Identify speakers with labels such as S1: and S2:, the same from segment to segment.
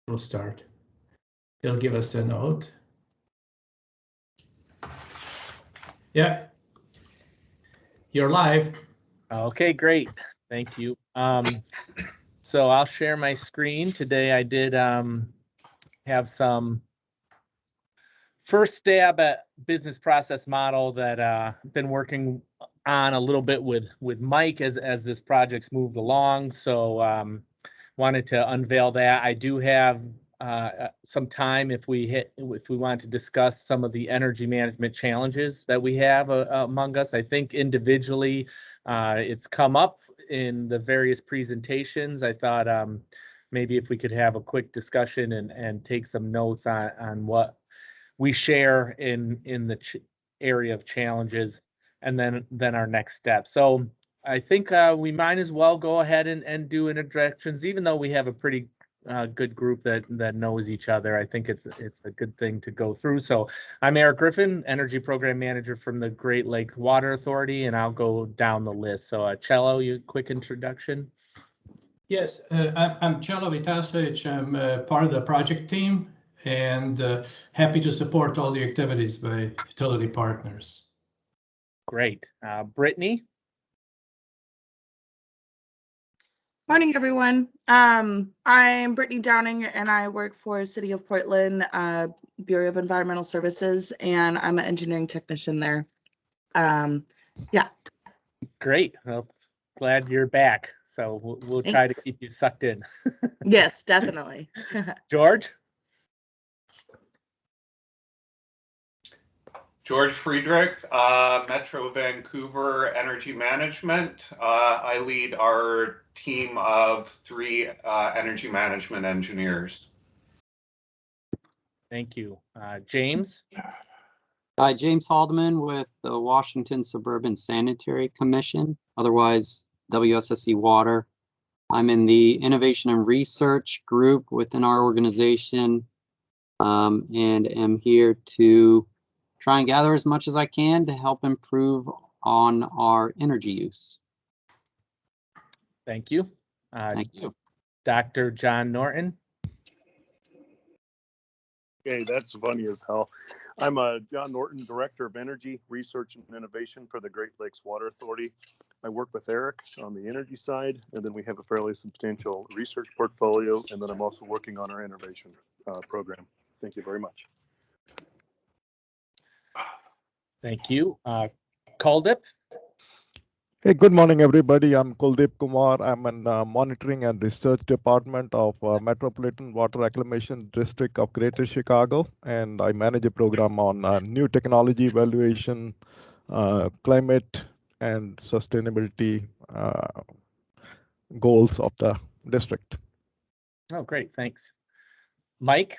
S1: We'll start. He'll give us a note. Yeah, you're live.
S2: Okay, great. Thank you. So I'll share my screen. Today I did have some first stab at business process model that I've been working on a little bit with Mike as this project's moved along. So wanted to unveil that. I do have some time if we want to discuss some of the energy management challenges that we have among us. I think individually it's come up in the various presentations. I thought maybe if we could have a quick discussion and take some notes on what we share in the area of challenges, and then our next step. So I think we might as well go ahead and do introductions, even though we have a pretty good group that knows each other. I think it's a good thing to go through. So I'm Eric Griffin, Energy Program Manager from the Great Lake Water Authority, and I'll go down the list. So Cello, you quick introduction.
S1: Yes, I'm Cello Vitasevich. I'm part of the project team and happy to support all the activities by utility partners.
S2: Great. Brittany.
S3: Morning, everyone. I'm Brittany Downing, and I work for City of Portland, Bureau of Environmental Services, and I'm an engineering technician there. Yeah.
S2: Great. Well, glad you're back. So we'll try to keep you sucked in.
S3: Yes, definitely.
S2: George?
S4: George Friedrich, Metro Vancouver Energy Management. I lead our team of 3 energy management engineers.
S2: Thank you. James?
S5: Hi, James Haldeman with the Washington Suburban Sanitary Commission, otherwise WSSC Water. I'm in the Innovation and Research group within our organization and am here to try and gather as much as I can to help improve on our energy use.
S2: Thank you.
S5: Thank you.
S2: Dr. John Norton.
S6: Okay, that's funny as hell. I'm John Norton, Director of Energy, Research and Innovation for the Great Lakes Water Authority. I work with Eric on the energy side, and then we have a fairly substantial research portfolio, and then I'm also working on our innovation program. Thank you very much.
S2: Thank you. Kuldip.
S7: Hey, good morning, everybody. I'm Kuldip Kumar. I'm in the Monitoring and Research Department of Metropolitan Water Reclamation District of Greater Chicago, and I manage a program on new technology evaluation, climate and sustainability goals of the district.
S2: Oh, great. Thanks. Mike.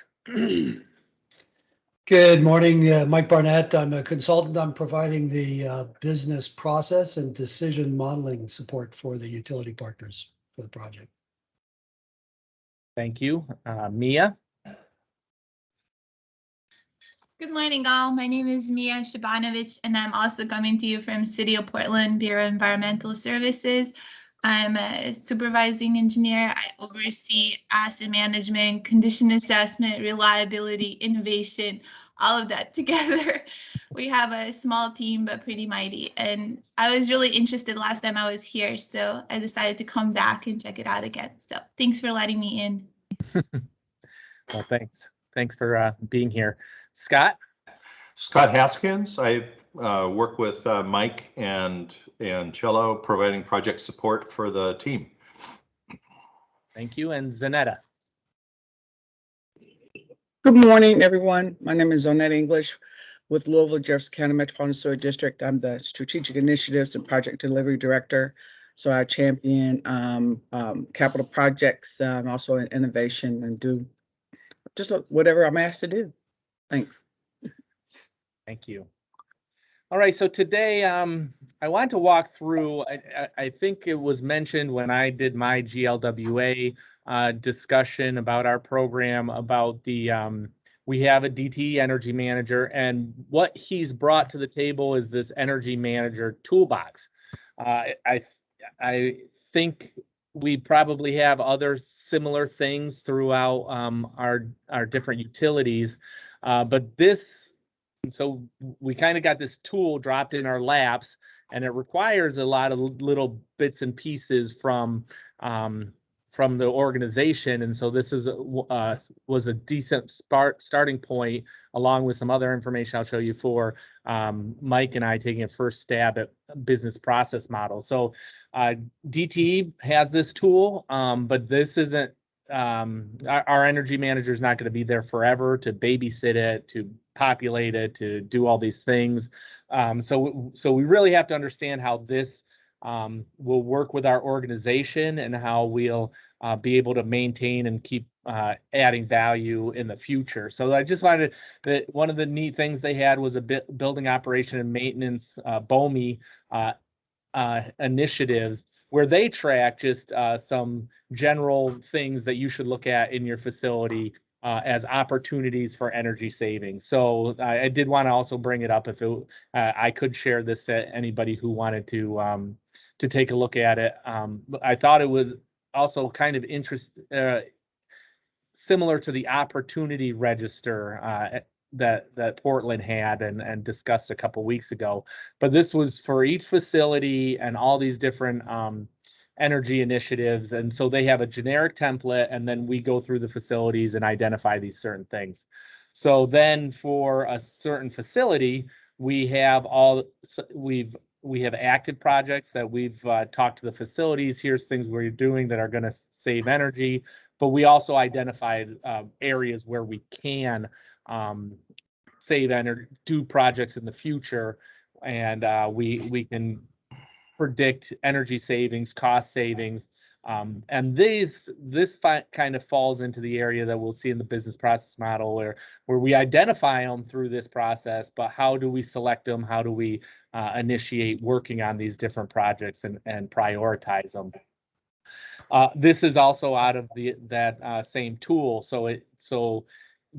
S8: Good morning, Mike Barnett. I'm a consultant. I'm providing the business process and decision modeling support for the utility partners for the project.
S2: Thank you. Mia.
S9: Good morning, all. My name is Mia Shabanovich, and I'm also coming to you from City of Portland, Bureau of Environmental Services. I'm a supervising engineer. I oversee asset management, condition assessment, reliability, innovation, all of that together. We have a small team, but pretty mighty. And I was really interested last time I was here, so I decided to come back and check it out again. So thanks for letting me in.
S2: Well, thanks. Thanks for being here. Scott?
S10: Scott Haskins. I work with Mike and Cello, providing project support for the team.
S2: Thank you. And Zanetta.
S11: Good morning, everyone. My name is Zonette English with Louisville Jefferson County Metropolitan Sewer District. I'm the Strategic Initiatives and Project Delivery Director. So I champion capital projects, also in innovation, and do just whatever I'm asked to do. Thanks.
S2: Thank you. All right, so today I want to walk through, I think it was mentioned when I did my GLWA discussion about our program, about the, we have a DTE energy manager, and what he's brought to the table is this energy manager toolbox. I think we probably have other similar things throughout our different utilities, but this, so we kind of got this tool dropped in our laps, and it requires a lot of little bits and pieces from the organization, and so this is was a decent starting point, along with some other information I'll show you, for Mike and I taking a first stab at business process models. So DTE has this tool, but this isn't, our energy manager is not going to be there forever to babysit it, to populate it, to do all these things. So we really have to understand how this will work with our organization, and how we'll be able to maintain and keep adding value in the future. So I just wanted that one of the neat things they had was a building operation and maintenance BOMI initiatives, where they track just some general things that you should look at in your facility as opportunities for energy savings. So I did want to also bring it up, if I could share this to anybody who wanted to take a look at it. I thought it was also kind of similar to the opportunity register that Portland had and discussed a couple weeks ago. But this was for each facility and all these different energy initiatives. And so they have a generic template, and then we go through the facilities and identify these certain things. So then for a certain facility, we have we have active projects that we've talked to the facilities. Here's things we're doing that are going to save energy, but we also identified areas where we can save energy, do projects in the future, and we can predict energy savings, cost savings, and this kind of falls into the area that we'll see in the business process model, where we identify them through this process, but how do we select them? How do we initiate working on these different projects and prioritize them? This is also out of that same tool. So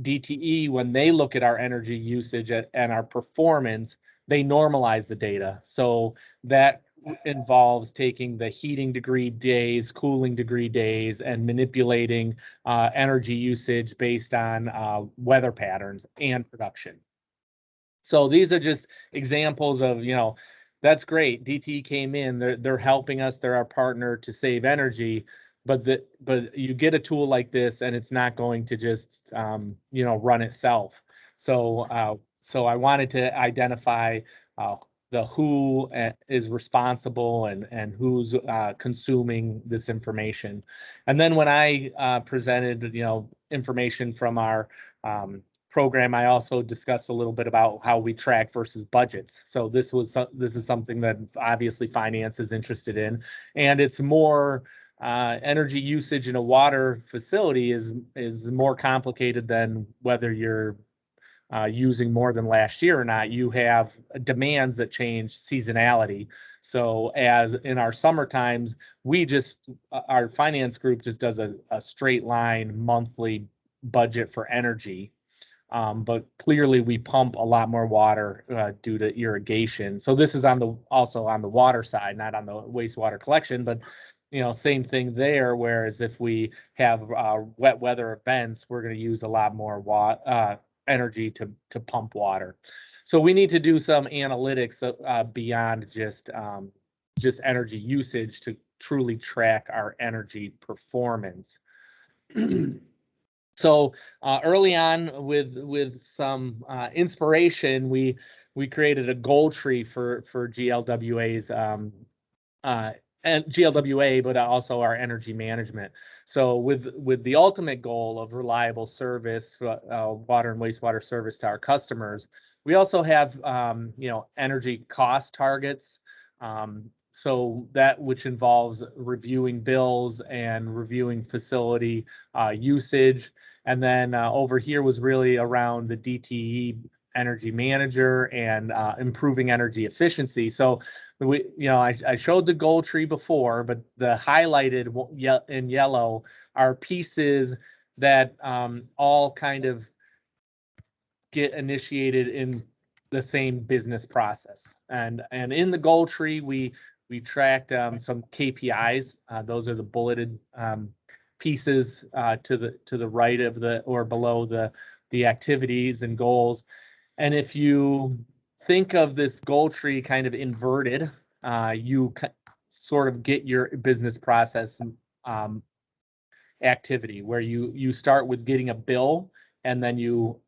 S2: DTE, when they look at our energy usage and our performance, they normalize the data. So that involves taking the heating degree days, cooling degree days, and manipulating energy usage based on weather patterns and production. So these are just examples of, that's great. DTE came in, they're helping us, they're our partner to save energy, but you get a tool like this and it's not going to just run itself. So I wanted to identify the who is responsible and who's consuming this information. And then when I presented information from our program, I also discussed a little bit about how we track versus budgets. So this is something that obviously finance is interested in, and it's more energy usage in a water facility is more complicated than whether you're using more than last year or not. You have demands that change seasonality. So as in our summer times, our finance group just does a straight line monthly budget for energy. But clearly we pump a lot more water due to irrigation. So this is also on the water side, not on the wastewater collection, but same thing there. Whereas if we have wet weather events, we're going to use a lot more energy to pump water. So we need to do some analytics beyond just energy usage to truly track our energy performance. So early on, with some inspiration, we created a goal tree for GLWA's and GLWA, but also our energy management. So with the ultimate goal of reliable service, water and wastewater service to our customers, we also have energy cost targets. So that which involves reviewing bills and reviewing facility usage. And then over here was really around the DTE energy manager and improving energy efficiency. So I showed the goal tree before, but the highlighted in yellow are pieces that all kind of get initiated in the same business process. And in the goal tree, we we tracked some KPIs. Those are the bulleted pieces to the right of the or below the activities and goals. And if you think of this goal tree kind of inverted, you sort of get your business process activity where you start with getting a bill, and then you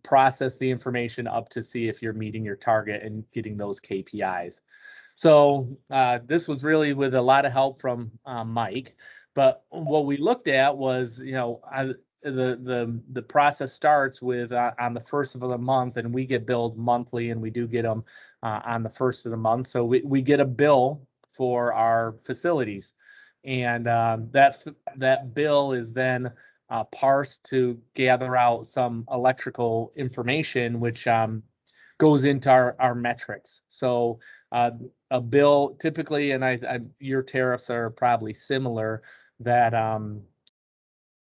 S2: process the information up to see if you're meeting your target and getting those KPIs. So this was really with a lot of help from Mike. But what we looked at was, the process starts with on the first of the month, and we get billed monthly, and we do get them on the first of the month. So we get a bill for our facilities, and that bill is then parsed to gather out some electrical information, which goes into our metrics. So a bill typically, and your tariffs are probably similar, that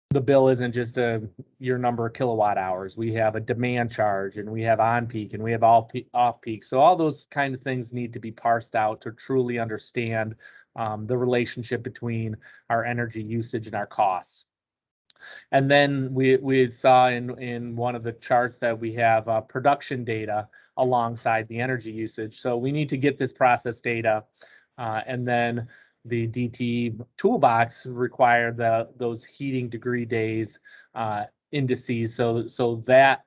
S2: the bill isn't just your number of kilowatt hours. We have a demand charge, and we have on peak, and we have off peak. So all those kind of things need to be parsed out to truly understand the relationship between our energy usage and our costs. And then we saw in one of the charts that we have production data alongside the energy usage. So we need to get this process data, and then the DTE toolbox required those heating degree days indices. So that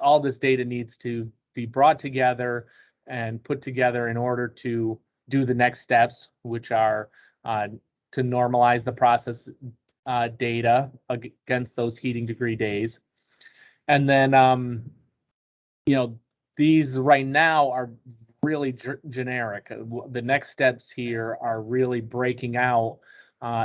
S2: all this data needs to be brought together and put together in order to do the next steps, which are to normalize the process data against those heating degree days. And then, these right now are really generic. The next steps here are really breaking out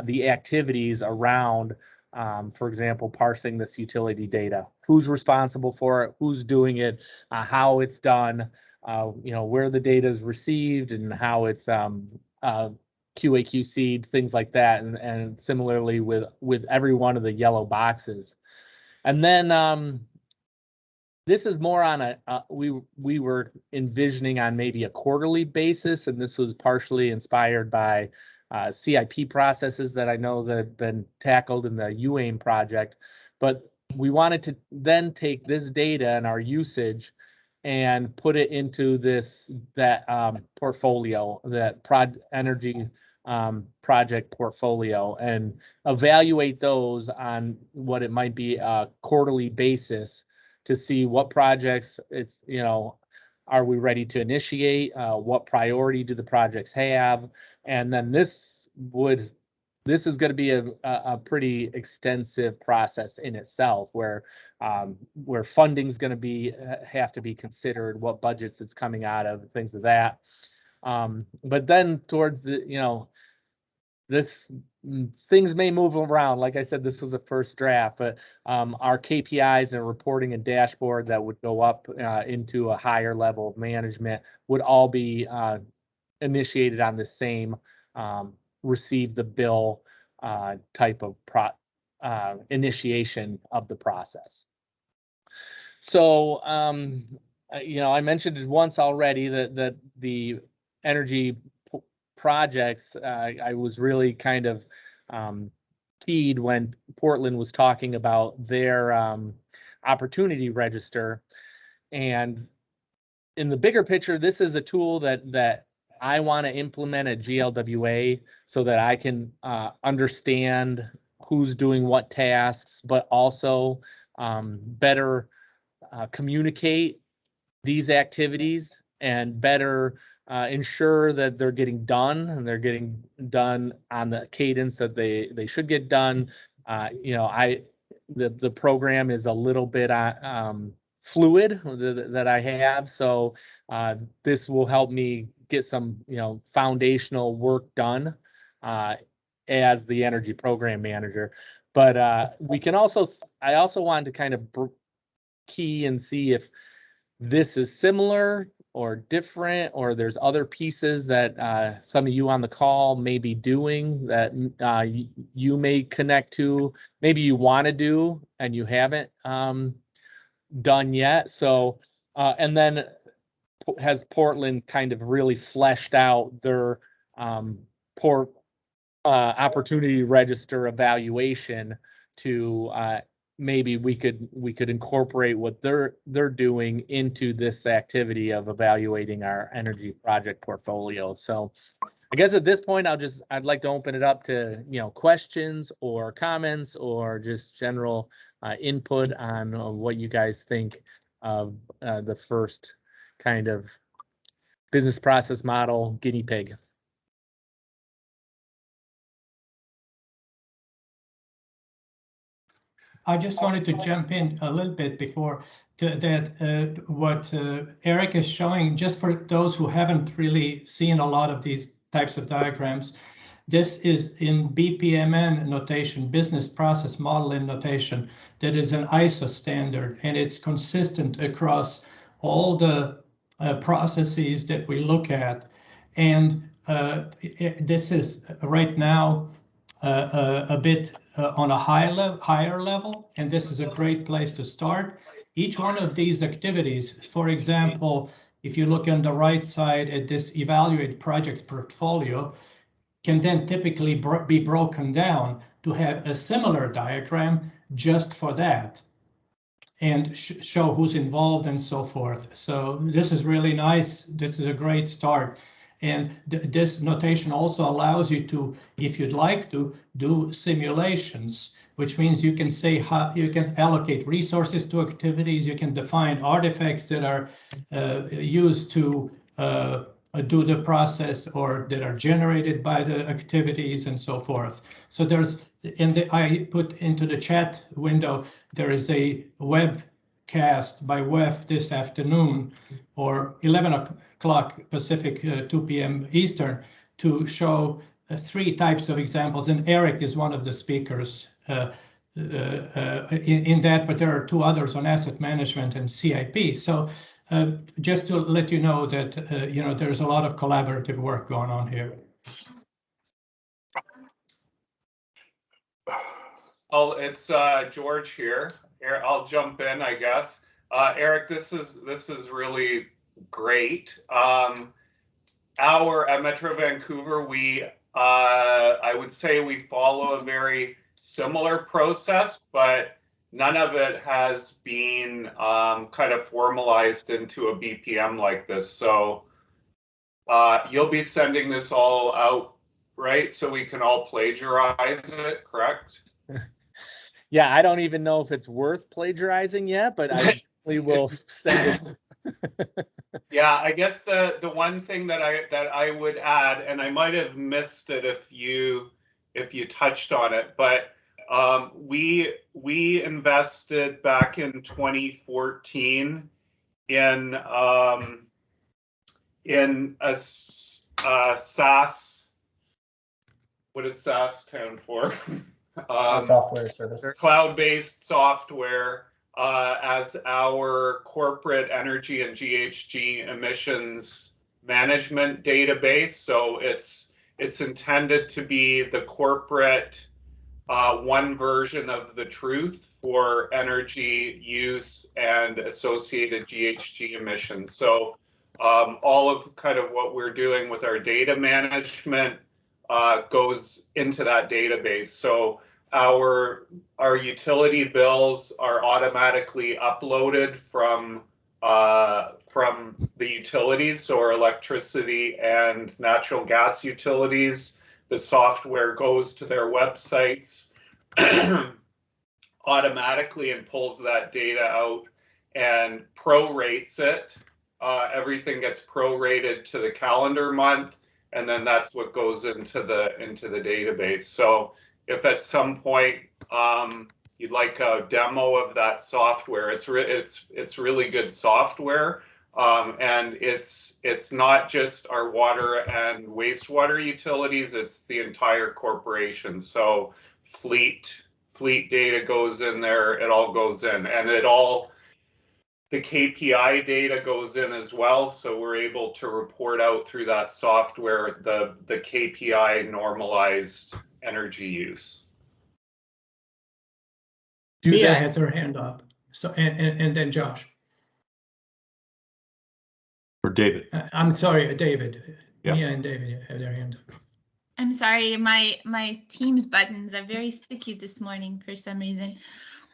S2: the activities around, for example, parsing this utility data. Who's responsible for it? Who's doing it? How it's done? Where the data is received and how it's QA/QC'd, things like that, and similarly with every one of the yellow boxes. And then this is more on we were envisioning on maybe a quarterly basis, and this was partially inspired by CIP processes that I know that have been tackled in the UAIM project. But we wanted to then take this data and our usage and put it into that portfolio, that energy project portfolio, and evaluate those on what it might be a quarterly basis to see what projects are we ready to initiate, what priority do the projects have, and then this is going to be a pretty extensive process in itself, where funding is going to have to be considered, what budgets it's coming out of, things of that. But then towards things may move around. Like I said, this was a first draft, but our KPIs and reporting and dashboard that would go up into a higher level of management would all be initiated on the same receive the bill type of initiation of the process. So, I mentioned it once already that the energy projects, I was really kind of keyed when Portland was talking about their opportunity register. And in the bigger picture, this is a tool that I want to implement at GLWA so that I can understand who's doing what tasks, but also better communicate these activities and better ensure that they're getting done, and they're getting done on the cadence that they should get done. The program is a little bit fluid that I have, so this will help me get some foundational work done as the energy program manager. But I also wanted to kind of key and see if this is similar or different, or there's other pieces that some of you on the call may be doing that you may connect to, maybe you want to do and you haven't done yet. So, and then has Portland kind of really fleshed out their port opportunity register evaluation to maybe we could incorporate what they're doing into this activity of evaluating our energy project portfolio. So I guess at this point, I'd like to open it up to, questions or comments or just general input on what you guys think of the first kind of business process model guinea pig.
S1: I just wanted to jump in a little bit before what Eric is showing, just for those who haven't really seen a lot of these types of diagrams. This is in BPMN notation, business process modeling notation, that is an ISO standard, and it's consistent across all the processes that we look at. And this is right now a bit on a higher level, and this is a great place to start. Each one of these activities, for example, if you look on the right side at this evaluate projects portfolio, can then typically be broken down to have a similar diagram just for that, and show who's involved and so forth. So this is really nice. This is a great start. And this notation also allows you to, if you'd like to, do simulations, which means you can say how you can allocate resources to activities, you can define artifacts that are used to do the process or that are generated by the activities and so forth. So there's, I put into the chat window, there is a webcast by WEF this afternoon, or 11 o'clock Pacific, 2 p.m. Eastern, to show 3 types of examples. And Eric is one of the speakers in that, but there are 2 others on asset management and CIP. So just to let you know that there's a lot of collaborative work going on here.
S4: Oh, it's George here. I'll jump in, I guess. Eric, this is really great. At Metro Vancouver, I would say we follow a very similar process, but none of it has been kind of formalized into a BPM like this. So you'll be sending this all out, right? So we can all plagiarize it, correct?
S2: Yeah, I don't even know if it's worth plagiarizing yet, but I we will send it.
S4: Yeah, I guess the one thing that I would add, and I might have missed it if you touched on it, but we invested back in 2014 in a SaaS. What does SaaS stand for?
S2: Software service.
S4: Cloud-based software as our corporate energy and GHG emissions management database. So it's intended to be the corporate one version of the truth for energy use and associated GHG emissions. So all of kind of what we're doing with our data management goes into that database. So our utility bills are automatically uploaded from the utilities, so our electricity and natural gas utilities. The software goes to their websites automatically and pulls that data out and prorates it. Everything gets prorated to the calendar month, and then that's what goes into the database. So if at some point you'd like a demo of that software, it's really good software, and it's not just our water and wastewater utilities, it's the entire corporation. So fleet data goes in there, it all goes in, and the KPI data goes in as well, so we're able to report out through that software the KPI normalized energy use.
S1: Mia has her hand up. So and then Josh.
S10: Or David.
S1: I'm sorry, David.
S10: Yeah.
S1: Mia and David have their hand up.
S9: I'm sorry, my Teams buttons are very sticky this morning for some reason.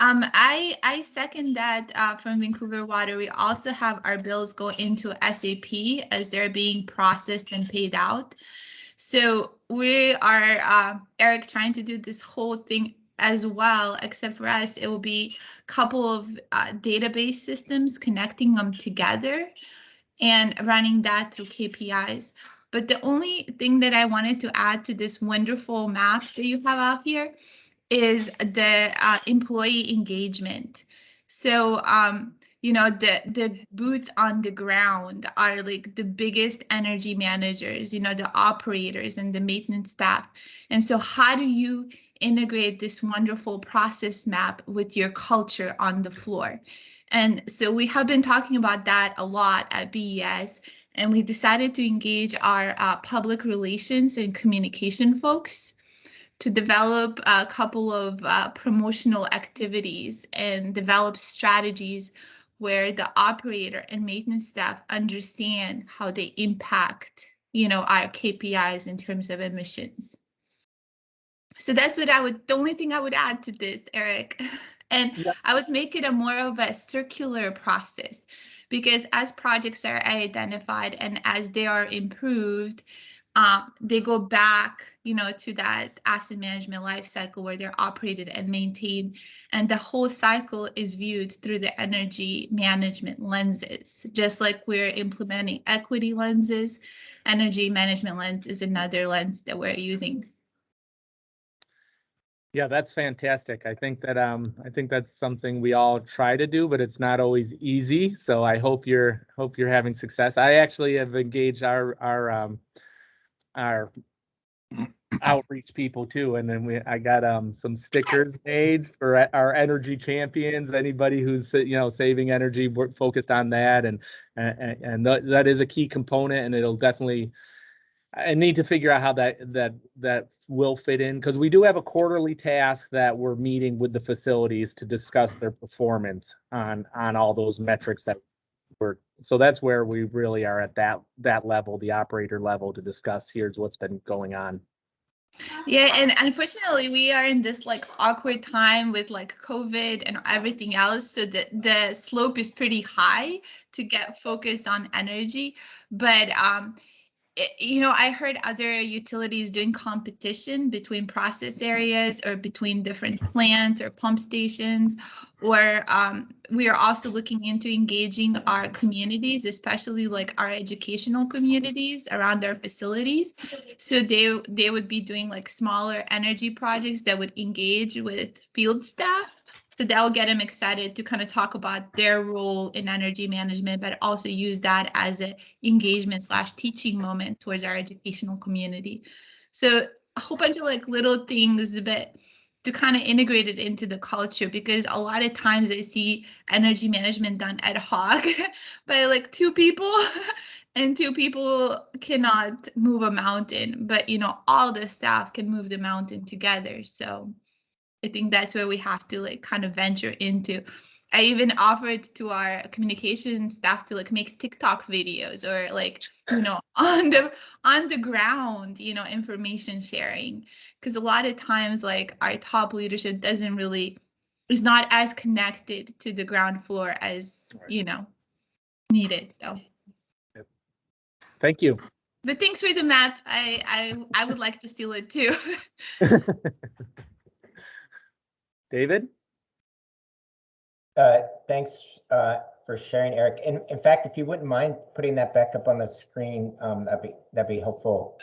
S9: I second that from Vancouver Water. We also have our bills go into SAP as they're being processed and paid out. So we are, Eric, trying to do this whole thing as well, except for us, it will be a couple of database systems, connecting them together and running that through KPIs. But the only thing that I wanted to add to this wonderful map that you have out here is the employee engagement. So, you know, the boots on the ground are like the biggest energy managers, you know, the operators and the maintenance staff. And so how do you integrate this wonderful process map with your culture on the floor? And so we have been talking about that a lot at BES, and we decided to engage our public relations and communication folks to develop a couple of promotional activities and develop strategies where the operator and maintenance staff understand how they impact, you know, our KPIs in terms of emissions. So that's what the only thing I would add to this, Eric. And yeah. I would make it a more of a circular process, because as projects are identified and as they are improved, they go back, you know, to that asset management life cycle where they're operated and maintained. And the whole cycle is viewed through the energy management lenses. Just like we're implementing equity lenses, energy management lens is another lens that we're using.
S2: Yeah, that's fantastic. I think that's something we all try to do, but it's not always easy. So I hope you're having success. I actually have engaged our outreach people too, and then I got some stickers made for our energy champions. Anybody who's, you know, saving energy, we're focused on that, and that is a key component, and it'll definitely. I need to figure out how that will fit in, because we do have a quarterly task that we're meeting with the facilities to discuss their performance on all those metrics that so that's where we really are at that level, the operator level, to discuss here's what's been going on.
S9: Yeah, and unfortunately we are in this like awkward time with like COVID and everything else, so the slope is pretty high to get focused on energy, but you know, I heard other utilities doing competition between process areas or between different plants or pump stations, or we are also looking into engaging our communities, especially like our educational communities around their facilities. So they would be doing like smaller energy projects that would engage with field staff. So that'll get them excited to kind of talk about their role in energy management, but also use that as an engagement / teaching moment towards our educational community. So a whole bunch of like little things, but to kind of integrate it into the culture, because a lot of times I see energy management done ad hoc by like 2 people and 2 people cannot move a mountain, but you know, all the staff can move the mountain together. So I think that's where we have to like kind of venture into. I even offered to our communication staff to like make TikTok videos or like, you know, on the ground, you know, information sharing, because a lot of times like our top leadership is not as connected to the ground floor as, you know, needed. So
S2: thank you.
S9: But thanks for the map. I would like to steal it too.
S2: David?
S12: Thanks for sharing, Eric. In fact, if you wouldn't mind putting that back up on the screen, that'd be helpful.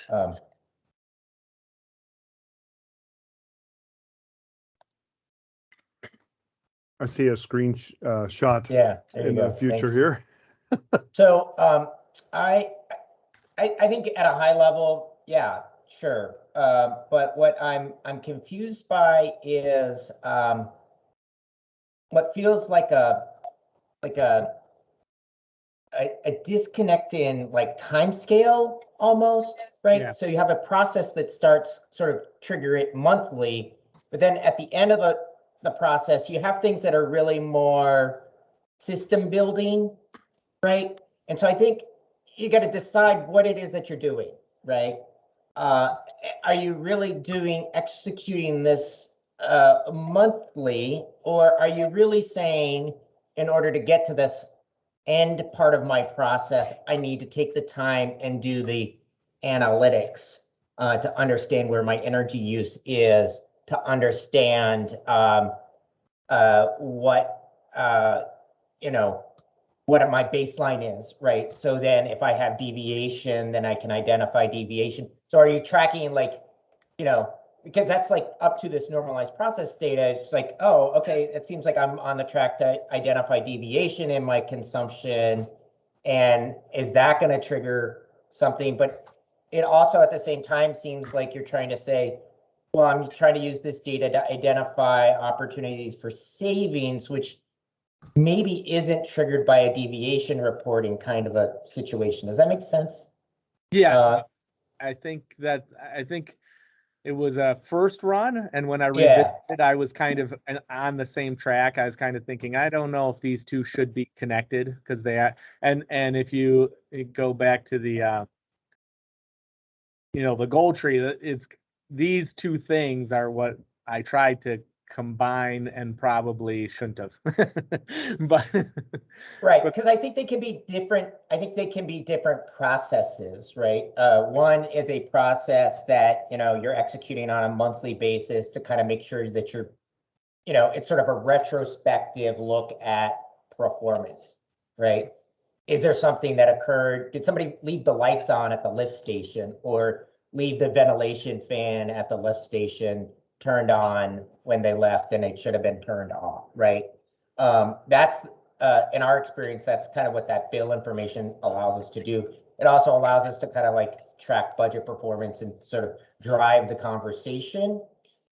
S6: I see a screenshot.
S12: Yeah,
S6: in the future. Thanks. Here.
S12: So I think at a high level, yeah, sure. But what I'm confused by is what feels like a disconnect in like time scale almost, right? Yeah. So you have a process that starts sort of trigger it monthly, but then at the end of the process, you have things that are really more system building, right? And so I think you got to decide what it is that you're doing, right? Are you really executing this monthly, or are you really saying, in order to get to this end part of my process, I need to take the time and do the analytics to understand where my energy use is, to understand what what my baseline is, right? So then if I have deviation, then I can identify deviation. So are you tracking, like, because that's like up to this normalized process data, it's like, oh, okay, it seems like I'm on the track to identify deviation in my consumption. And is that going to trigger something? But it also at the same time seems like you're trying to say, well, I'm trying to use this data to identify opportunities for savings, which maybe isn't triggered by a deviation reporting kind of a situation. Does that make sense?
S2: Yeah, I think it was a first run, and when I revisited, I was kind of on the same track. I was kind of thinking, I don't know if these two should be connected, because they are, and if you go back to the the goal tree, it's these two things are what I tried to combine and probably shouldn't have. But
S12: right, because I think they can be different. I think they can be different processes, right? One is a process that you're executing on a monthly basis to kind of make sure that you're, it's sort of a retrospective look at performance, right? Is there something that occurred? Did somebody leave the lights on at the lift station, or leave the ventilation fan at the lift station turned on when they left and it should have been turned off, right? That's in our experience, that's kind of what that bill information allows us to do. It also allows us to kind of like track budget performance and sort of drive the conversation,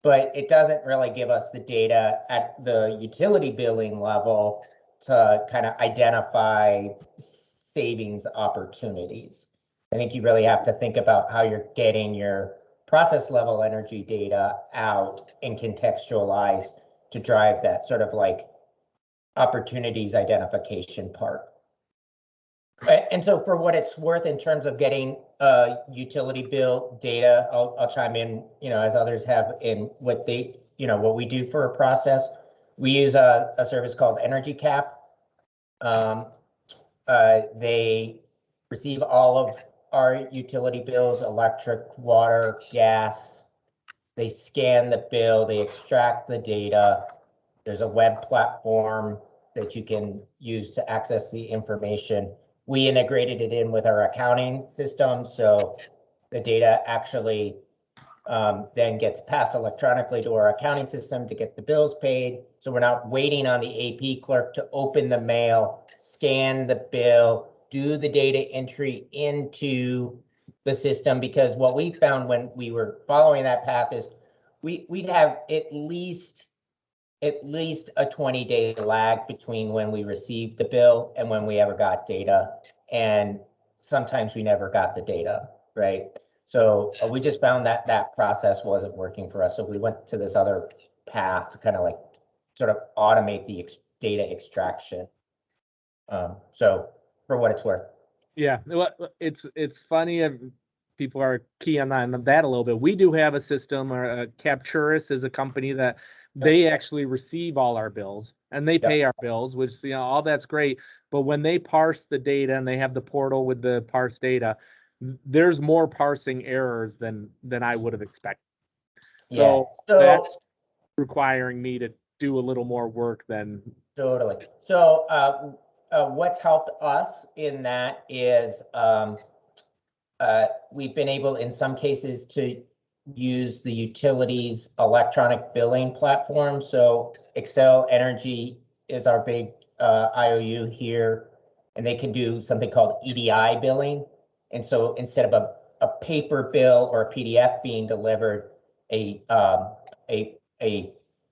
S12: but it doesn't really give us the data at the utility billing level to kind of identify savings opportunities. I think you really have to think about how you're getting your process level energy data out and contextualized to drive that sort of like opportunities identification part. And so for what it's worth in terms of getting utility bill data, I'll chime in, as others have, in what they, what we do for a process. We use a service called Energy Cap. They receive all of our utility bills, electric, water, gas. They scan the bill, they extract the data. There's a web platform that you can use to access the information. We integrated it in with our accounting system, so the data actually then gets passed electronically to our accounting system to get the bills paid. So we're not waiting on the AP clerk to open the mail, scan the bill, do the data entry into the system, because what we found when we were following that path is we'd have at least a 20-day lag between when we received the bill and when we ever got data. And sometimes we never got the data, right? So we just found that that process wasn't working for us. So we went to this other path to kind of like sort of automate the data extraction. So for what it's worth.
S2: Yeah, well, it's funny if people are key on that a little bit. We do have a system, or Capturus is a company that they actually receive all our bills and they pay our bills, which, all that's great. But when they parse the data and they have the portal with the parse data, there's more parsing errors than I would have expected. So that's requiring me to do a little more work than.
S12: Totally. So what's helped us in that is we've been able in some cases to use the utilities electronic billing platform. So Xcel Energy is our big IOU here, and they can do something called EDI billing. And so instead of a paper bill or a PDF being delivered, an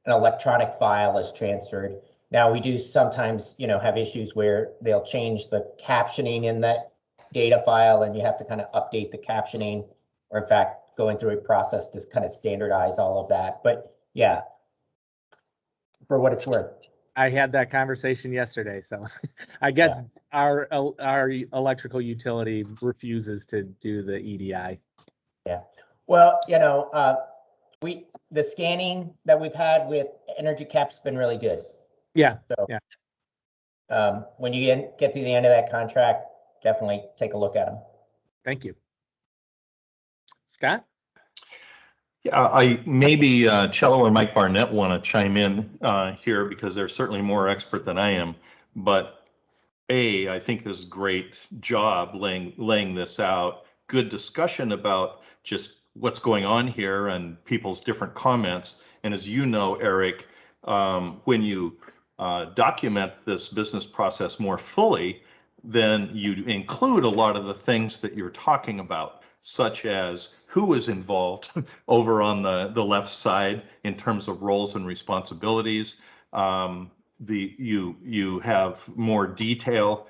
S12: electronic file is transferred. Now we do sometimes, have issues where they'll change the captioning in that data file, and you have to kind of update the captioning, or in fact, going through a process to kind of standardize all of that. But yeah, for what it's worth.
S2: I had that conversation yesterday, so I guess our electrical utility refuses to do the EDI.
S12: Yeah. Well, you know, the scanning that we've had with Energy Cap's been really good.
S2: Yeah.
S12: So,
S2: yeah.
S12: When you get to the end of that contract, definitely take a look at them.
S2: Thank you. Scott?
S10: Yeah, I maybe Cello or Mike Barnett want to chime in here because they're certainly more expert than I am. But I think this is a great job laying this out. Good discussion about just what's going on here and people's different comments. And as you know, Eric, when you document this business process more fully, then you include a lot of the things that you're talking about, such as who is involved over on the left side in terms of roles and responsibilities. You have more detail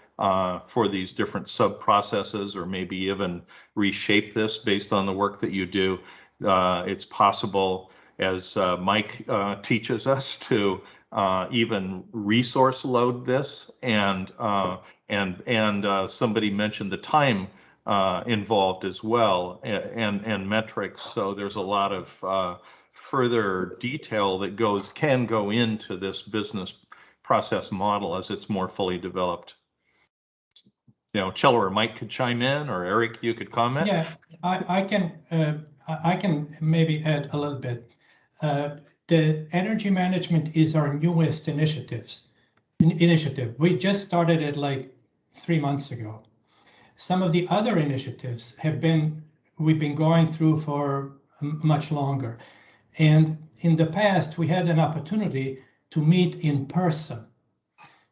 S10: for these different sub-processes, or maybe even reshape this based on the work that you do. It's possible, as Mike teaches us, to even resource load this, and somebody mentioned the time involved as well, and metrics. So there's a lot of further detail that can go into this business process model as it's more fully developed. You know, Cello or Mike could chime in, or Eric, you could comment.
S1: Yeah, I can maybe add a little bit. The energy management is our newest initiative. We just started it like 3 months ago. Some of the other initiatives we've been going through for much longer. And in the past, we had an opportunity to meet in person.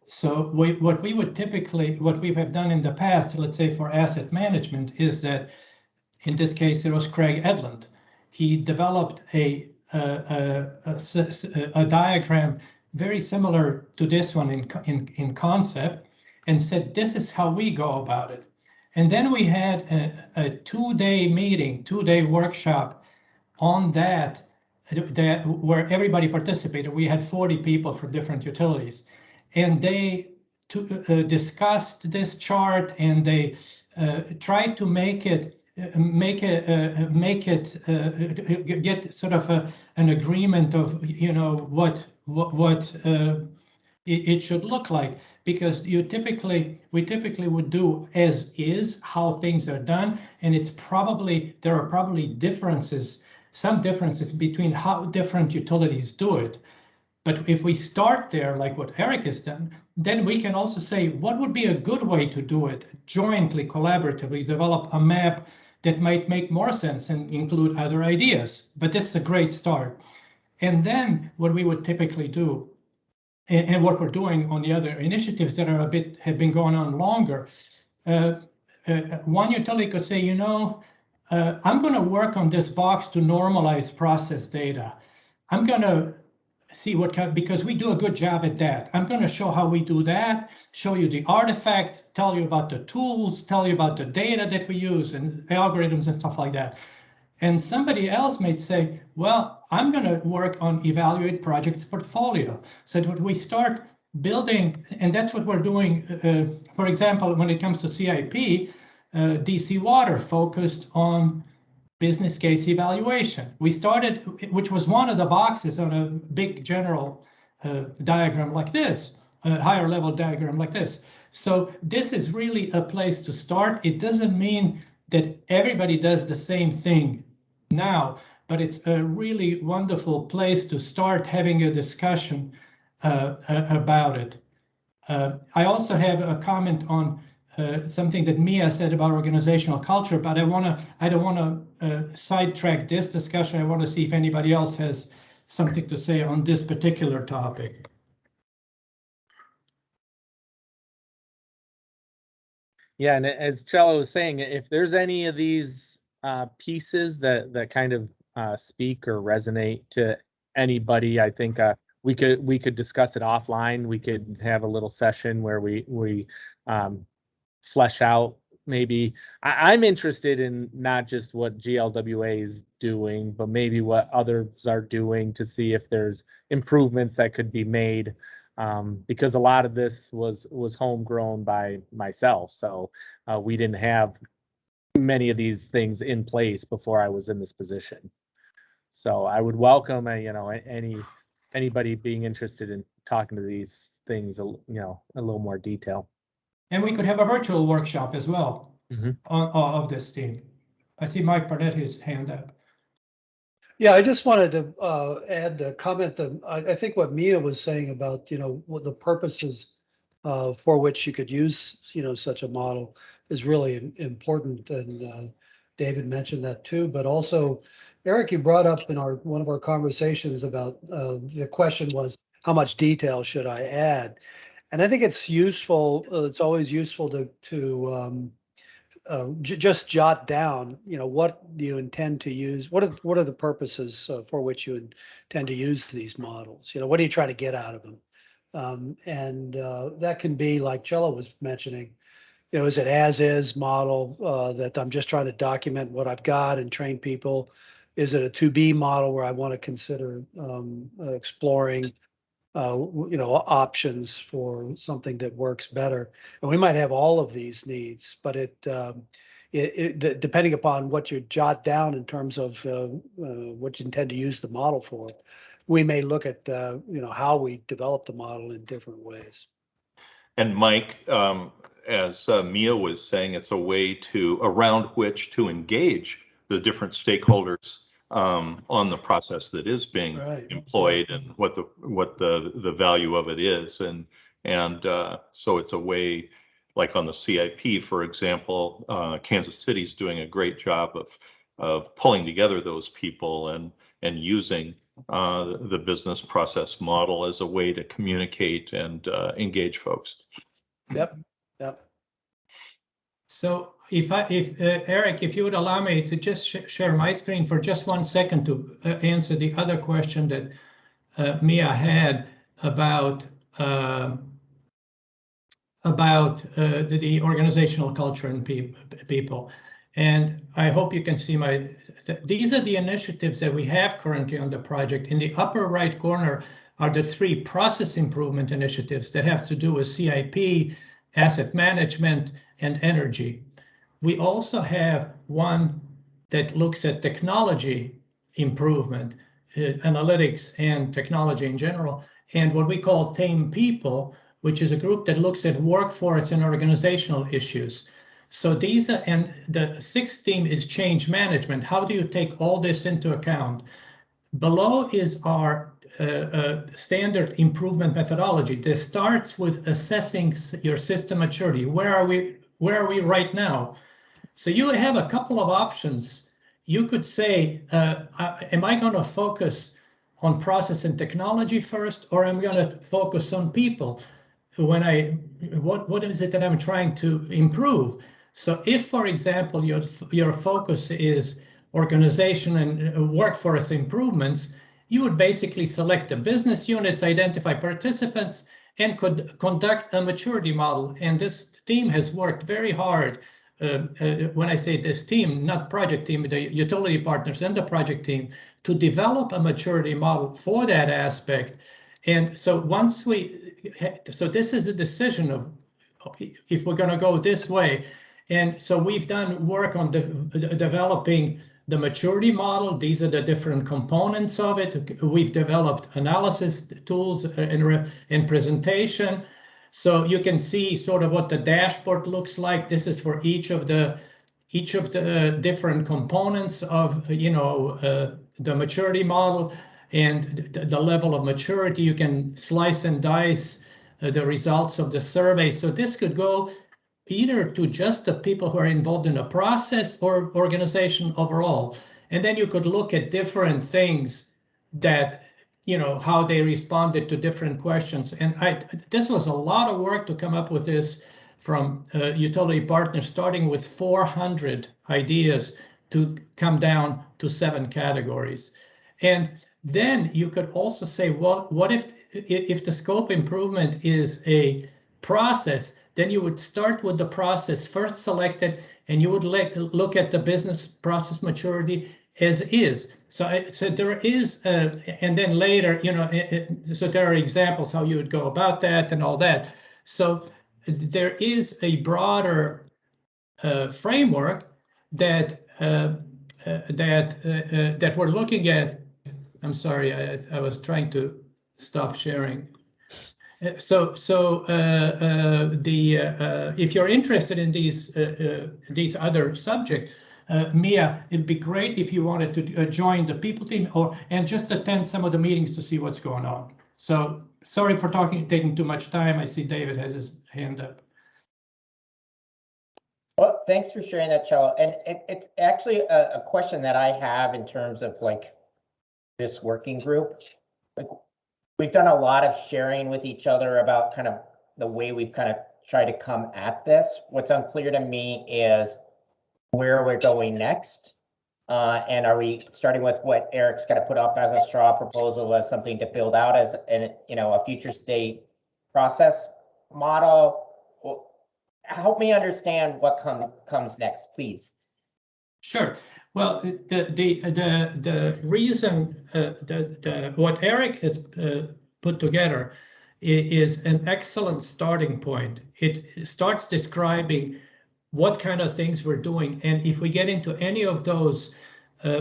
S1: So what we have done in the past, let's say for asset management, is that in this case, it was Craig Edlund. He developed a diagram very similar to this one in concept, and said, this is how we go about it. And then we had a 2-day meeting, 2-day workshop on that where everybody participated. We had 40 people from different utilities, and they discussed this chart, and they tried to get sort of an agreement of, you know, what it should look like, because we typically would do as is, how things are done, and there are probably some differences between how different utilities do it. But if we start there, like what Eric has done, then we can also say, what would be a good way to do it? Jointly, collaboratively, develop a map that might make more sense and include other ideas. But this is a great start. And then what we would typically do, and what we're doing on the other initiatives that have been going on longer, one utility could say, you know, I'm going to work on this box to normalize process data. I'm going to see because we do a good job at that. I'm going to show how we do that, show you the artifacts, tell you about the tools, tell you about the data that we use and algorithms and stuff like that. And somebody else might say, well, I'm going to work on evaluate projects portfolio. So that we start building, and that's what we're doing. For example, when it comes to CIP, DC Water focused on business case evaluation. We started, which was one of the boxes on a big general diagram like this, a higher level diagram like this. So this is really a place to start. It doesn't mean that everybody does the same thing now, but it's a really wonderful place to start having a discussion about it. I also have a comment on something that Mia said about organizational culture, but I don't want to sidetrack this discussion. I want to see if anybody else has something to say on this particular topic.
S2: Yeah, and as Cello was saying, if there's any of these pieces that kind of speak or resonate to anybody, I think we could discuss it offline. We could have a little session where we flesh out. Maybe I'm interested in not just what GLWA is doing, but maybe what others are doing to see if there's improvements that could be made because a lot of this was homegrown by myself. So we didn't have many of these things in place before I was in this position. So I would welcome anybody being interested in talking to these things, a little more detail.
S1: And we could have a virtual workshop as well
S2: Mhm.
S1: of this theme. I see Mike Barnett, his hand up.
S8: Yeah, I just wanted to add a comment that I think what Mia was saying about, what the purposes for which you could use, such a model is really important. And David mentioned that too, but also Eric, you brought up in one of our conversations about the question was, how much detail should I add? And I think it's useful. It's always useful to just jot down, what do you intend to use? What are the purposes for which you intend to use these models? What are you trying to get out of them? And that can be like Cello was mentioning, is it as is model that I'm just trying to document what I've got and train people? Is it a to be model where I want to consider exploring options for something that works better? And we might have all of these needs, but it depending upon what you jot down in terms of what you intend to use the model for, we may look at how we develop the model in different ways.
S10: And Mike, as Mia was saying, it's a way around which to engage the different stakeholders on the process that is being employed, and what the value of it is, and so it's a way, like on the CIP, for example, Kansas City's doing a great job of pulling together those people and using the business process model as a way to communicate and engage folks.
S8: Yep.
S1: So if Eric, if you would allow me to just share my screen for just 1 second to answer the other question that Mia had about the organizational culture and people. And I hope you can see these are the initiatives that we have currently on the project. In the upper right corner are the 3 process improvement initiatives that have to do with CIP, asset management, and energy. We also have one that looks at technology improvement, analytics and technology in general, and what we call Tame People, which is a group that looks at workforce and organizational issues. So these are, and the 6th theme is change management. How do you take all this into account? Below is our standard improvement methodology. This starts with assessing your system maturity. Where are we right now? So you have a couple of options. You could say, am I going to focus on process and technology first, or am I going to focus on people? What is it that I'm trying to improve? So if, for example, your focus is organization and workforce improvements, you would basically select the business units, identify participants, and could conduct a maturity model. And this team has worked very hard. When I say this team, not project team, the utility partners and the project team, to develop a maturity model for that aspect. And so so this is the decision of if we're going to go this way. And so we've done work on developing the maturity model. These are the different components of it. We've developed analysis tools and presentation. So you can see sort of what the dashboard looks like. This is for each of the different components of the maturity model and the level of maturity. You can slice and dice the results of the survey. So this could go either to just the people who are involved in the process or organization overall. And then you could look at different things that, how they responded to different questions. And this was a lot of work to come up with this from utility partners, starting with 400 ideas to come down to 7 categories. And then you could also say, well, what if the scope improvement is a process? Then you would start with the process first selected, and you would look at the business process maturity, as is. So, so there is, and then later, you know, so there are examples how you would go about that and all that. So there is a broader framework that that we're looking at. I'm sorry, I was trying to stop sharing. So if you're interested in these other subjects, Mia, it'd be great if you wanted to join the people team and just attend some of the meetings to see what's going on. So sorry for taking too much time. I see David has his hand up.
S12: Well, thanks for sharing that, Cello. And it's actually a question that I have in terms of like this working group. Like, we've done a lot of sharing with each other about kind of the way we've kind of tried to come at this. What's unclear to me is where we're going next. And are we starting with what Eric's got to put up as a straw proposal as something to build out as an, you know, a future state process model? Well, help me understand what comes next, please.
S1: Sure. Well, the reason what Eric has put together is an excellent starting point. It starts describing what kind of things we're doing, and if we get into any of those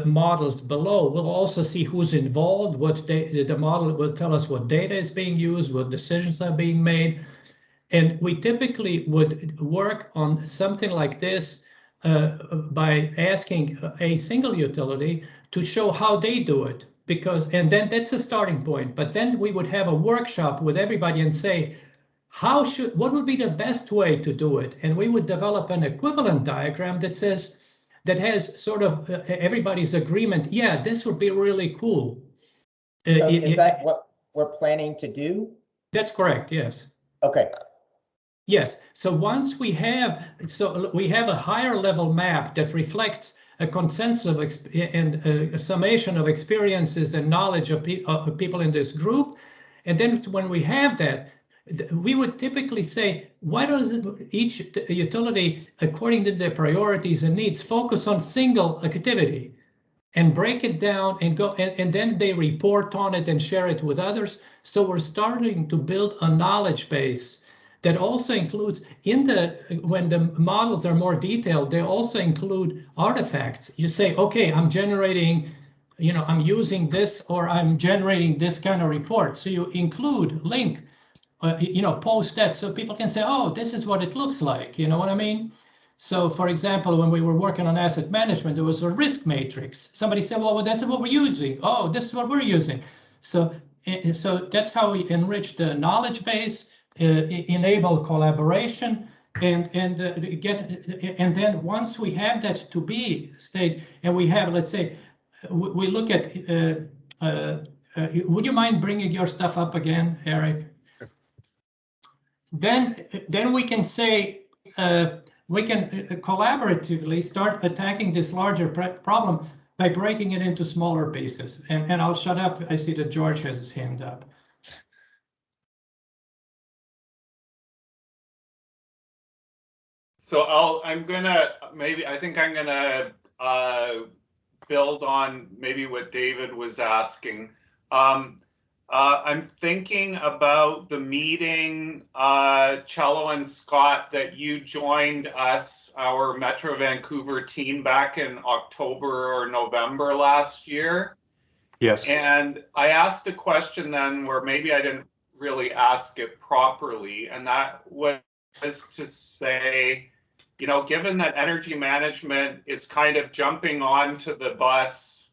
S1: models below, we'll also see who's involved. The model will tell us what data is being used, what decisions are being made, and we typically would work on something like this by asking a single utility to show how they do it, and then that's a starting point. But then we would have a workshop with everybody and say, what would be the best way to do it? And we would develop an equivalent diagram that has sort of everybody's agreement. Yeah, this would be really cool.
S12: So is that what we're planning to do?
S1: That's correct. Yes.
S12: Okay.
S1: Yes. So once we have a higher level map that reflects a consensus and a summation of experiences and knowledge of people in this group, and then when we have that, we would typically say, why does each utility, according to their priorities and needs, focus on single activity and break it down and go, and then they report on it and share it with others. So we're starting to build a knowledge base that also includes when the models are more detailed, they also include artifacts. You say, okay, I'm generating, you know, I'm using this, or I'm generating this kind of report. So you include link, you know, post that so people can say, oh, this is what it looks like. You know what I mean? So for example, when we were working on asset management, there was a risk matrix. Somebody said, well, this is what we're using. Oh, this is what we're using. So that's how we enrich the knowledge base, enable collaboration, and then once we have that to be state, and we have, let's say, we look at, would you mind bringing your stuff up again, Eric? Then we can say, we can collaboratively start attacking this larger problem by breaking it into smaller pieces. And I'll shut up. I see that George has his hand up.
S4: So I think I'm gonna build on maybe what David was asking. I'm thinking about the meeting, Cello and Scott, that you joined us, our Metro Vancouver team, back in October or November last year.
S10: Yes.
S4: And I asked a question then where maybe I didn't really ask it properly, and that was to say, you know, given that energy management is kind of jumping onto the bus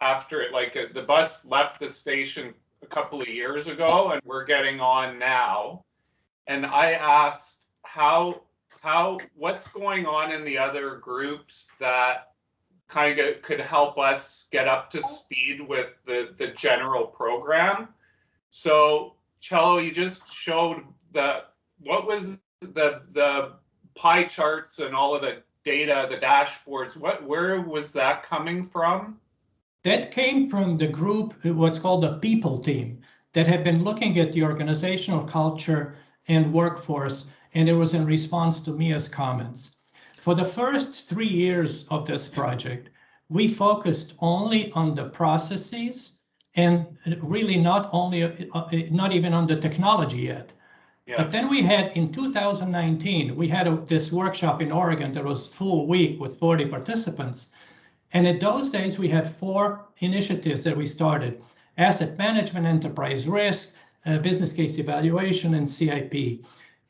S4: after it, like the bus left the station a couple of years ago and we're getting on now. And I asked what's going on in the other groups that kind of could help us get up to speed with the general program. So Cello, you just showed what was the pie charts and all of the data, the dashboards. Where was that coming from?
S1: That came from the group, what's called the people team, that had been looking at the organizational culture and workforce, and it was in response to Mia's comments. For the first 3 years of this project, we focused only on the processes and really not even on the technology yet.
S4: Yeah.
S1: But then we had in 2019, we had this workshop in Oregon that was full week with 40 participants. And in those days, we had 4 initiatives that we started: asset management, enterprise risk, business case evaluation, and CIP.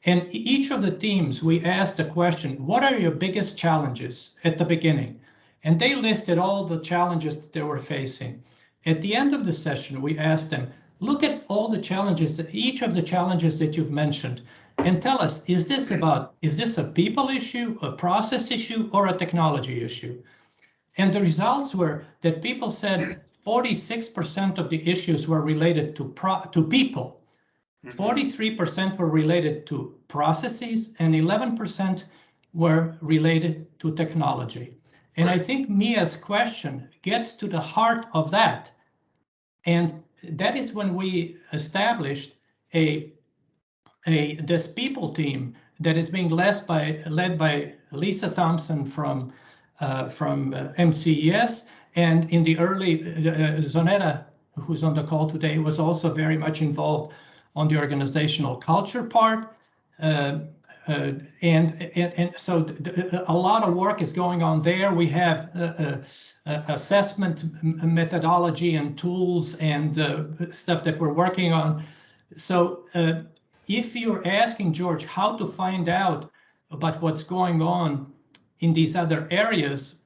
S1: And each of the teams, we asked the question, what are your biggest challenges at the beginning? And they listed all the challenges that they were facing. At the end of the session, we asked them, look at all the challenges, each of the challenges that you've mentioned, and tell us, is this a people issue, a process issue, or a technology issue? And the results were that people said 46% of the issues were related to people. 43% were related to processes, and 11% were related to technology. And I think Mia's question gets to the heart of that. And that is when we established this people team that is being led by Lisa Thompson from MCES, and in the early Zonetta, who's on the call today, was also very much involved on the organizational culture part. And so a lot of work is going on there. We have assessment methodology and tools and stuff that we're working on. So if you're asking, George, how to find out about what's going on in these other areas,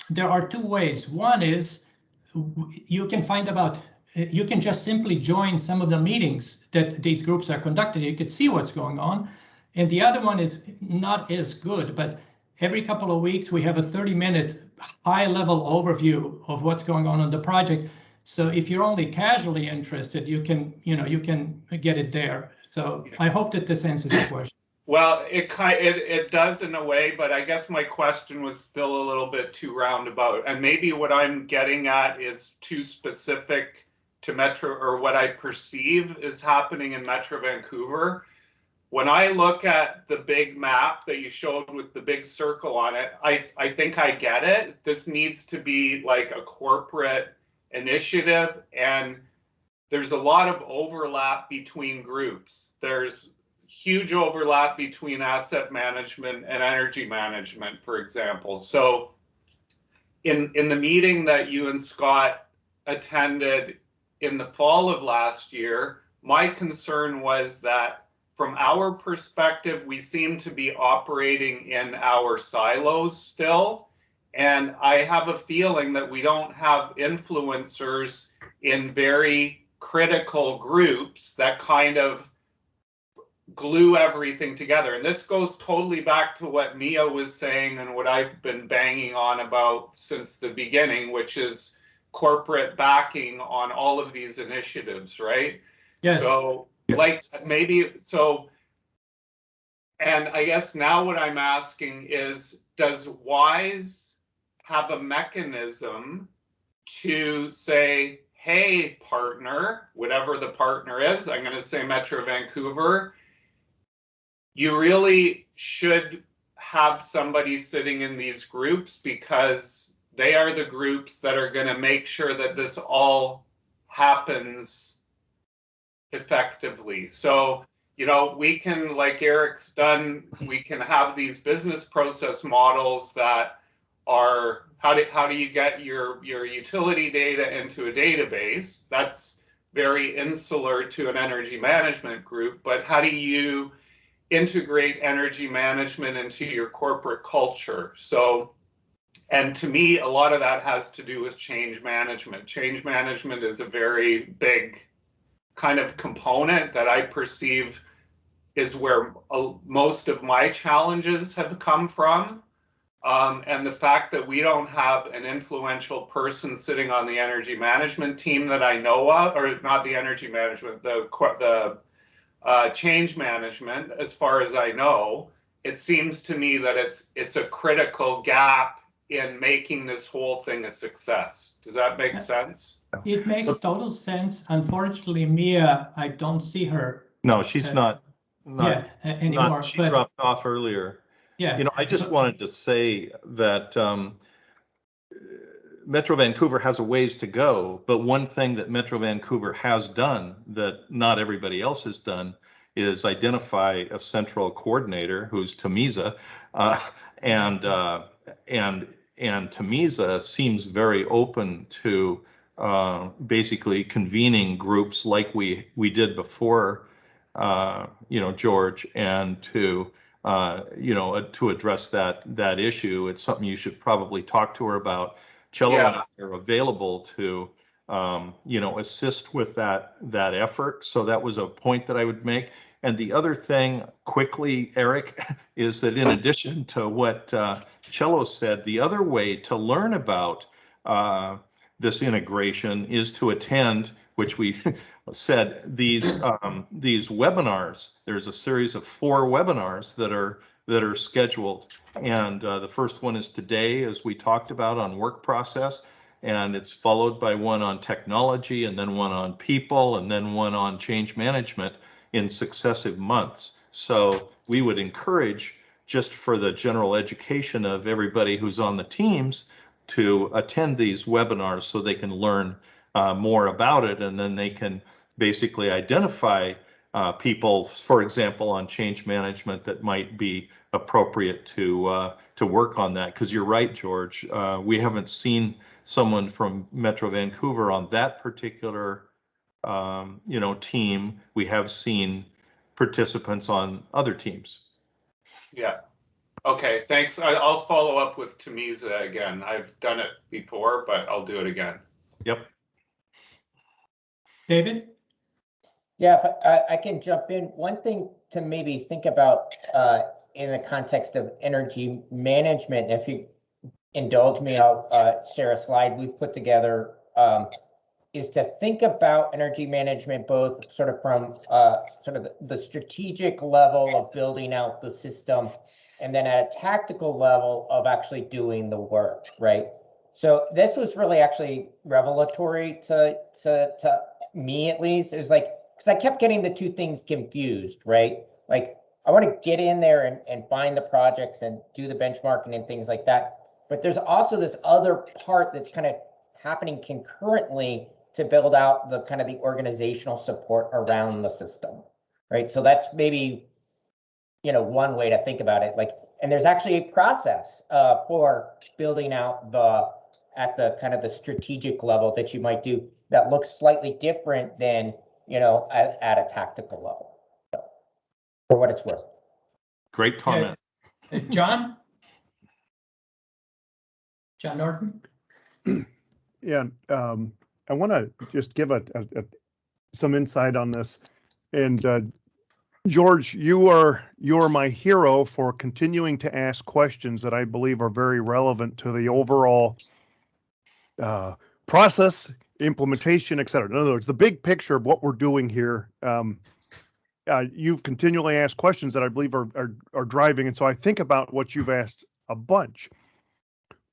S1: there are 2 ways. One is you can just simply join some of the meetings that these groups are conducting. You can see what's going on. And the other one is not as good, but every couple of weeks we have a 30-minute high-level overview of what's going on the project. So if you're only casually interested, you can get it there. So I hope that this answers your question.
S4: Well, it does in a way, but I guess my question was still a little bit too roundabout. And maybe what I'm getting at is too specific to Metro, or what I perceive is happening in Metro Vancouver. When I look at the big map that you showed with the big circle on it, I think I get it. This needs to be like a corporate initiative, and there's a lot of overlap between groups. There's huge overlap between asset management and energy management, for example. So in the meeting that you and Scott attended in the fall of last year, my concern was that from our perspective, we seem to be operating in our silos still. And I have a feeling that we don't have influencers in very critical groups that kind of glue everything together. And this goes totally back to what Mia was saying and what I've been banging on about since the beginning, which is corporate backing on all of these initiatives, right?
S1: Yes.
S4: So like maybe so, and I guess now what I'm asking is, does WISE have a mechanism to say, hey, partner, whatever the partner is, I'm going to say Metro Vancouver, you really should have somebody sitting in these groups because they are the groups that are going to make sure that this all happens effectively. So, you know, we can, like Eric's done, we can have these business process models that are, how do you get your utility data into a database? That's very insular to an energy management group, but how do you integrate energy management into your corporate culture? So, and to me, a lot of that has to do with change management. Change management is a very big kind of component that I perceive is where most of my challenges have come from. And the fact that we don't have an influential person sitting on the energy management team that I know of, or not the energy management, the change management, as far as I know, it seems to me that it's a critical gap in making this whole thing a success. Does that make sense?
S1: It makes total sense. Unfortunately, Mia, I don't see her.
S10: No, she's not
S1: anymore.
S10: She dropped off earlier.
S1: Yeah.
S10: You know, I just wanted to say that Metro Vancouver has a ways to go, but one thing that Metro Vancouver has done that not everybody else has done is identify a central coordinator who's Tamisa, and Tamisa seems very open to basically convening groups like we did before, George, and to to address that issue. It's something you should probably talk to her about. Cello and I are available to assist with that effort. So that was a point that I would make. And the other thing quickly, Eric, is that in addition to what Cello said, the other way to learn about this integration is to attend, which we said, these webinars. There's a series of 4 webinars that are scheduled. And the first one is today, as we talked about, on work process. And it's followed by one on technology, and then one on people, and then one on change management in successive months. So we would encourage, just for the general education of everybody who's on the teams, to attend these webinars so they can learn more about it, and then they can basically identify people, for example, on change management that might be appropriate to work on that. Because you're right, George, we haven't seen someone from Metro Vancouver on that particular team. We have seen participants on other teams.
S4: Yeah. Okay, thanks. I'll follow up with Tamisa again. I've done it before, but I'll do it again.
S10: Yep.
S1: David?
S12: Yeah, if I can jump in. One thing to maybe think about in the context of energy management, if you indulge me, I'll share a slide we've put together, is to think about energy management both sort of from sort of the strategic level of building out the system, and then at a tactical level of actually doing the work, right? So this was really actually revelatory to me, at least. It was like, because I kept getting the two things confused, right? Like, I want to get in there and find the projects and do the benchmarking and things like that. But there's also this other part that's kind of happening concurrently to build out the kind of the organizational support around the system, right? So that's maybe, one way to think about it. Like, and there's actually a process for building out at the kind of the strategic level that you might do that looks slightly different than, as at a tactical level. So, for what it's worth.
S10: Great comment.
S1: John? John Norton?
S6: Yeah, I want to just give some insight on this. And George, you are my hero for continuing to ask questions that I believe are very relevant to the overall process, implementation, et cetera. In other words, the big picture of what we're doing here. You've continually asked questions that I believe are driving, and so I think about what you've asked a bunch.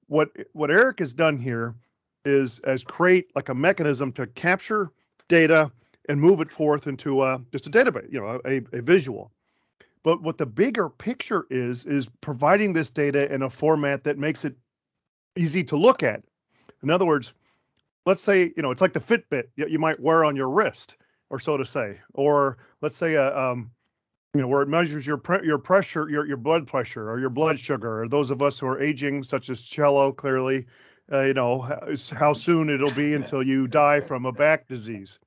S6: What Eric has done here is create like a mechanism to capture data and move it forth into just a database, a visual. But what the bigger picture is providing this data in a format that makes it easy to look at. In other words, let's say, it's like the Fitbit you might wear on your wrist, or so to say, or let's say where it measures your pressure, your blood pressure, or your blood sugar, or those of us who are aging, such as Cello, clearly, how soon it'll be until you die from a back disease.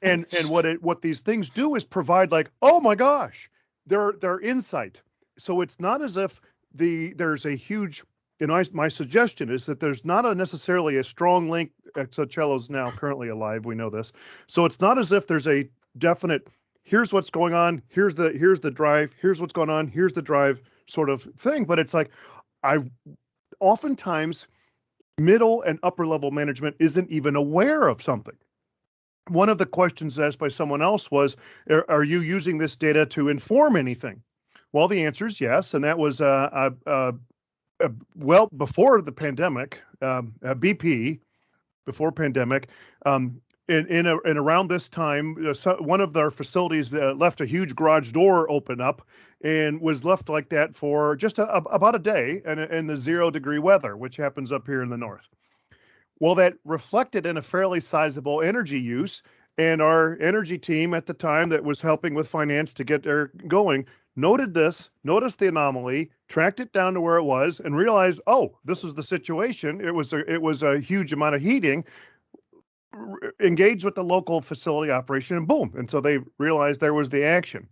S6: and what these things do is provide, like, oh my gosh, they're insight. So it's not as if there's a huge, my suggestion is that there's not necessarily a strong link. So Cello's now currently alive, we know this. So it's not as if there's a definite, here's what's going on, here's the drive, here's what's going on, here's the drive sort of thing. But it's like, oftentimes middle and upper level management isn't even aware of something. One of the questions asked by someone else was, are you using this data to inform anything? Well, the answer is yes. And that was well before the pandemic, BP, before pandemic, and around this time, one of our facilities left a huge garage door open up and was left like that for just about a day in the 0-degree weather, which happens up here in the north. Well, that reflected in a fairly sizable energy use, and our energy team at the time that was helping with finance to get there going noticed the anomaly, tracked it down to where it was, and realized, oh, this was the situation. It was a huge amount of heating. Engaged with the local facility operation, and boom, and so they realized there was the action.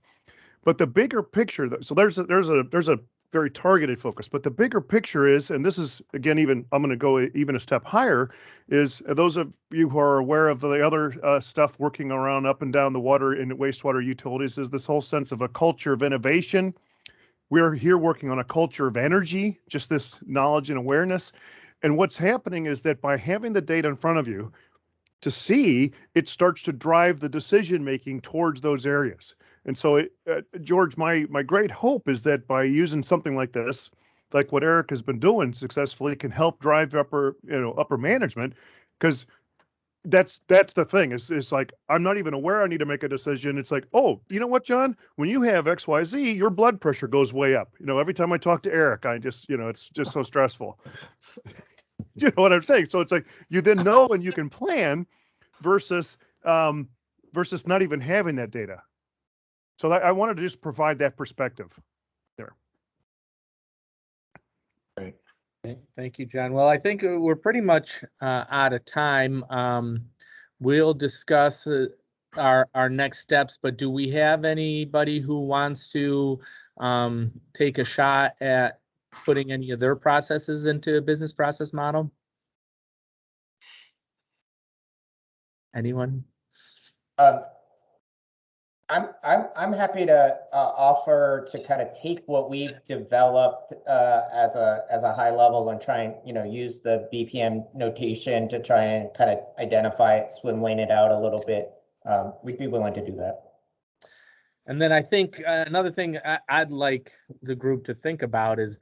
S6: But the bigger picture, so there's a very targeted focus, but the bigger picture is, and this is again, I'm going to go even a step higher, is those of you who are aware of the other stuff working around up and down the water and wastewater utilities, is this whole sense of a culture of innovation. We're here working on a culture of energy, just this knowledge and awareness. And what's happening is that by having the data in front of you to see, it starts to drive the decision making towards those areas. And so, George, my great hope is that by using something like this, like what Eric has been doing successfully, can help drive upper management, because that's the thing. Is like, I'm not even aware I need to make a decision. It's like, oh, you know what, John? When you have XYZ, your blood pressure goes way up. Every time I talk to Eric, I just, it's just so stressful. You know what I'm saying? So it's like you then know and you can plan versus not even having that data. So I wanted to just provide that perspective there.
S2: Great. Okay. Thank you, John. Well, I think we're pretty much out of time. We'll discuss our next steps, but do we have anybody who wants to take a shot at putting any of their processes into a business process model? Anyone?
S12: I'm happy to offer to kind of take what we've developed as a high level and try and use the BPM notation to try and kind of identify it, swim lane it out a little bit. We'd be willing to do that.
S2: And then I think another thing I'd like the group to think about is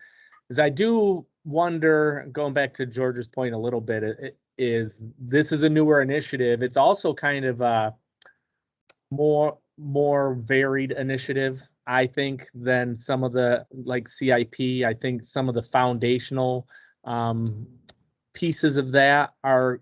S2: I do wonder, going back to George's point a little bit, is this is a newer initiative. It's also kind of a more varied initiative, I think, than some of the like CIP. I think some of the foundational pieces of that are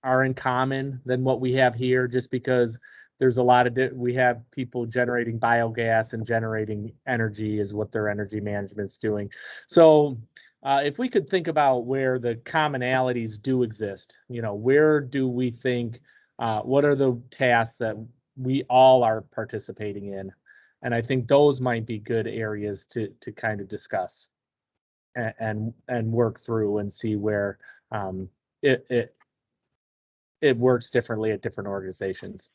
S2: in common than what we have here, just because there's a lot of we have people generating biogas and generating energy is what their energy management's doing. So if we could think about where the commonalities do exist, where do we think, what are the tasks that we all are participating in? And I think those might be good areas to kind of discuss and work through and see where it works differently at different organizations.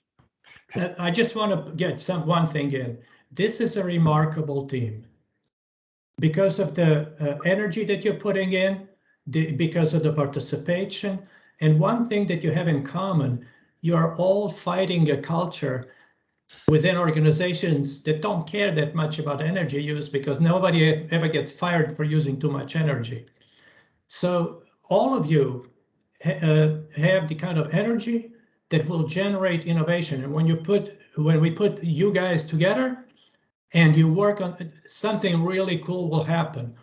S1: I just want to get one thing in. This is a remarkable team because of the energy that you're putting in, because of the participation. And one thing that you have in common, you are all fighting a culture within organizations that don't care that much about energy use, because nobody ever gets fired for using too much energy. So all of you have the kind of energy that will generate innovation. And when we put you guys together and you work on something really cool will happen,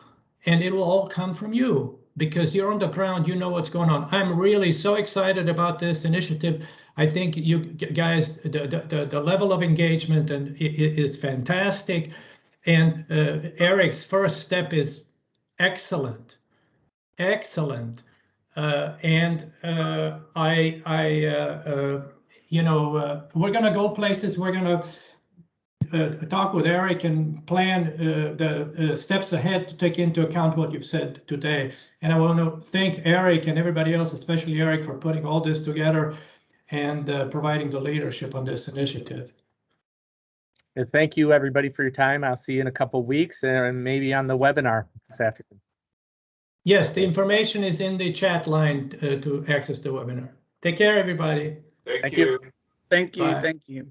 S1: and it will all come from you because you're on the ground, you know what's going on. I'm really so excited about this initiative. I think you guys, the level of engagement and is fantastic. And Eric's first step is excellent, excellent. We're gonna go places. We're gonna talk with Eric and plan the steps ahead to take into account what you've said today. And I want to thank Eric and everybody else, especially Eric, for putting all this together and providing the leadership on this initiative.
S2: And thank you, everybody, for your time. I'll see you in a couple of weeks and maybe on the webinar this afternoon.
S1: Yes, the information is in the chat line to access the webinar. Take care, everybody.
S4: Thank you.
S11: Thank you.
S1: Bye.
S11: Thank you.